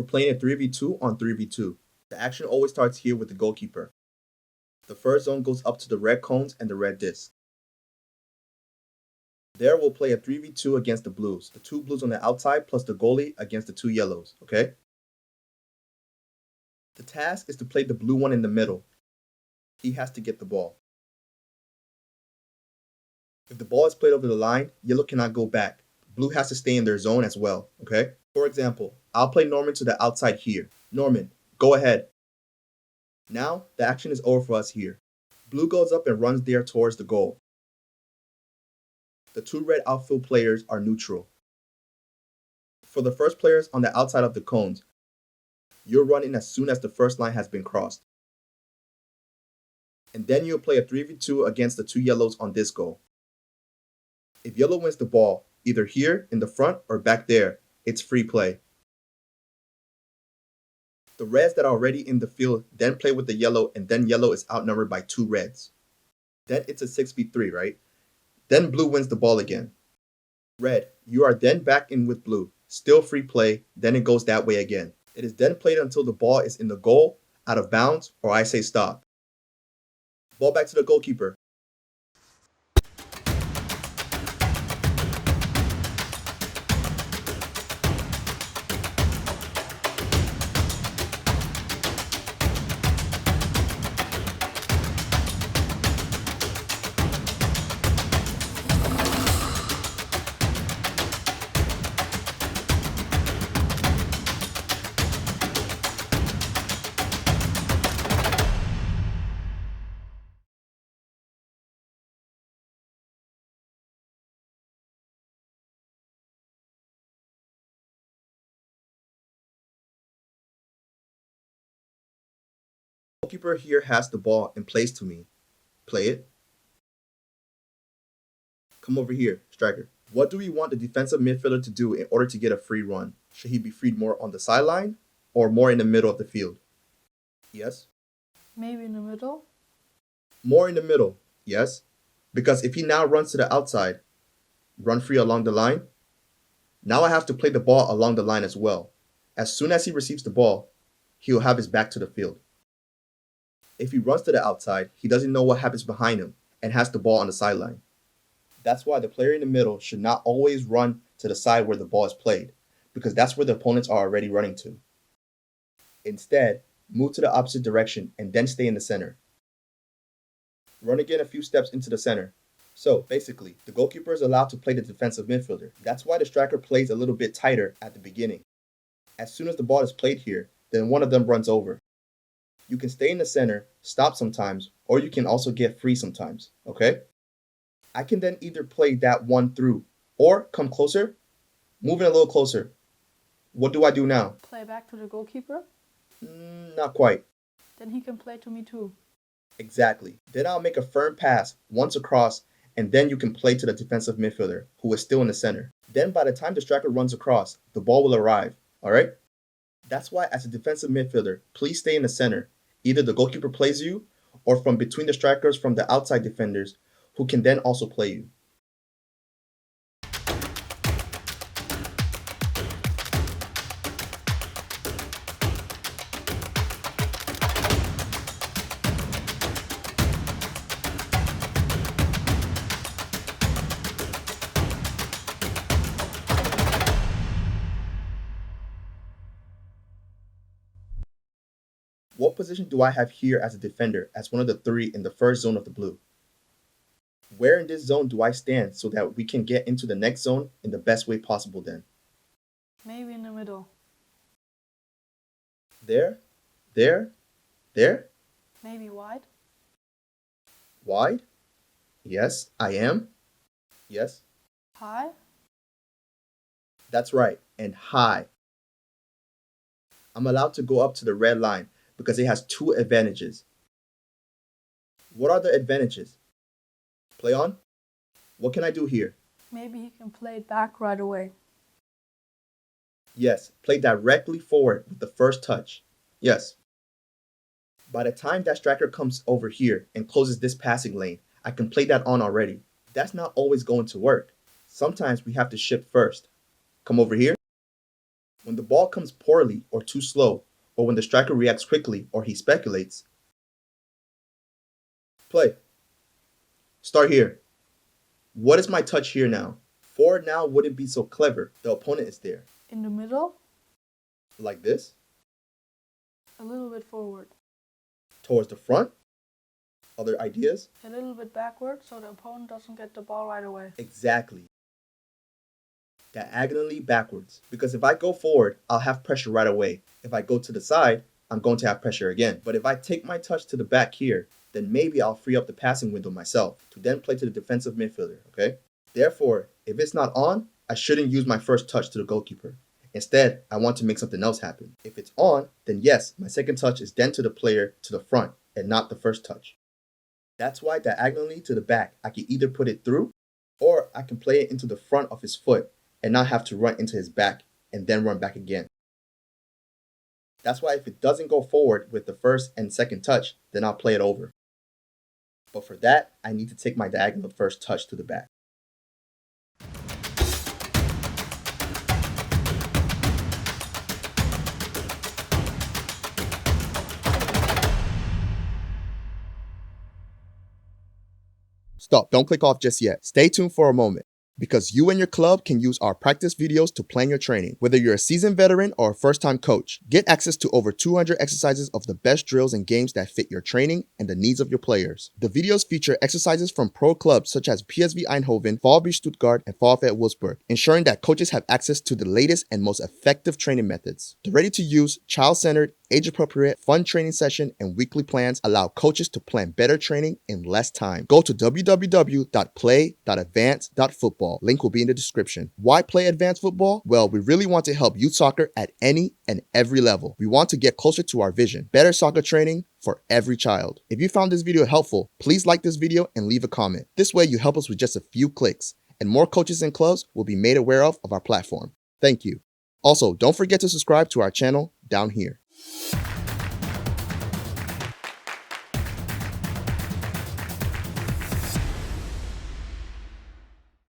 We're playing a 3v2 on 3v2. The action always starts here with the goalkeeper. The first zone goes up to the red cones and the red disc. There we'll play a 3v2 against the blues. The two blues on the outside plus the goalie against the two yellows, okay? The task is to play the blue one in the middle. He has to get the ball. If the ball is played over the line, yellow cannot go back. Blue has to stay in their zone as well, okay? For example, I'll play Norman to the outside here. Norman, go ahead. Now, the action is over for us here. Blue goes up and runs there towards the goal. The two red outfield players are neutral. For the first players on the outside of the cones, you'll run in as soon as the first line has been crossed. And then you'll play a 3v2 against the two yellows on this goal. If yellow wins the ball, either here, in the front, or back there, it's free play. The reds that are already in the field then play with the yellow, and then yellow is outnumbered by two reds. Then it's a 6v3, right? Then blue wins the ball again. Red, you are then back in with blue. Still free play, then it goes that way again. It is then played until the ball is in the goal, out of bounds, or I say stop. Ball back to the goalkeeper. Goalkeeper here has the ball and plays to me. Play it. Come over here, striker. What do we want the defensive midfielder to do in order to get a free run? Should he be freed more on the sideline or more in the middle of the field? Yes? Maybe in the middle? More in the middle, yes? Because if he now runs to the outside, run free along the line, now I have to play the ball along the line as well. As soon as he receives the ball, he'll have his back to the field. If he runs to the outside, he doesn't know what happens behind him and has the ball on the sideline. That's why the player in the middle should not always run to the side where the ball is played, because that's where the opponents are already running to. Instead, move to the opposite direction and then stay in the center. Run again a few steps into the center. So, basically, the goalkeeper is allowed to play the defensive midfielder. That's why the striker plays a little bit tighter at the beginning. As soon as the ball is played here, then one of them runs over. You can stay in the center, stop sometimes, or you can also get free sometimes, okay? I can then either play that one through, or come closer, move in a little closer. What do I do now? Play back to the goalkeeper? Not quite. Then he can play to me too. Exactly. Then I'll make a firm pass once across, and then you can play to the defensive midfielder, who is still in the center. Then by the time the striker runs across, the ball will arrive, alright? That's why as a defensive midfielder, please stay in the center. Either the goalkeeper plays you, or from between the strikers from the outside defenders, who can then also play you. What position do I have here as a defender, as one of the three in the first zone of the blue? Where in this zone do I stand so that we can get into the next zone in the best way possible then? Maybe in the middle. There? There? There? Maybe wide? Wide? Yes, I am. Yes, High? that's right, and high. I'm allowed to go up to the red line because it has two advantages. What are the advantages? Play on. What can I do here? Maybe he can play it back right away. Yes, play directly forward with the first touch. Yes. By the time that striker comes over here and closes this passing lane, I can play that on already. That's not always going to work. Sometimes we have to shift first. Come over here. When the ball comes poorly or too slow, or when the striker reacts quickly or he speculates, play. Start here. What is my touch here now? Forward now wouldn't be so clever. The opponent is there. In the middle, Like this. a little bit forward. Towards the front. Other ideas? A little bit backward so the opponent doesn't get the ball right away. Exactly. Diagonally backwards. Because if I go forward, I'll have pressure right away. If I go to the side, I'm going to have pressure again. But if I take my touch to the back here, then maybe I'll free up the passing window myself to then play to the defensive midfielder, okay? Therefore, if it's not on, I shouldn't use my first touch to the goalkeeper. Instead, I want to make something else happen. If it's on, then yes, my second touch is then to the player to the front and not the first touch. That's why diagonally to the back, I can either put it through or I can play it into the front of his foot and not have to run into his back and then run back again. That's why if it doesn't go forward with the first and second touch, then I'll play it over. But for that, I need to take my diagonal first touch to the back. Stop, don't click off just yet. Stay tuned for a moment. Because you and your club can use our practice videos to plan your training. Whether you're a seasoned veteran or a first-time coach, get access to over 200 exercises of the best drills and games that fit your training and the needs of your players. The videos feature exercises from pro clubs such as PSV Eindhoven, VfB Stuttgart, and VfL Wolfsburg, ensuring that coaches have access to the latest and most effective training methods. The ready-to-use, child-centered, age-appropriate, fun training session and weekly plans allow coaches to plan better training in less time. Go to www.play.advance.football. Link will be in the description. Why play advanced football? Well, we really want to help youth soccer at any and every level. We want to get closer to our vision. Better soccer training for every child. If you found this video helpful, please like this video and leave a comment. This way you help us with just a few clicks, and more coaches and clubs will be made aware of our platform. Thank you. Also, don't forget to subscribe to our channel down here.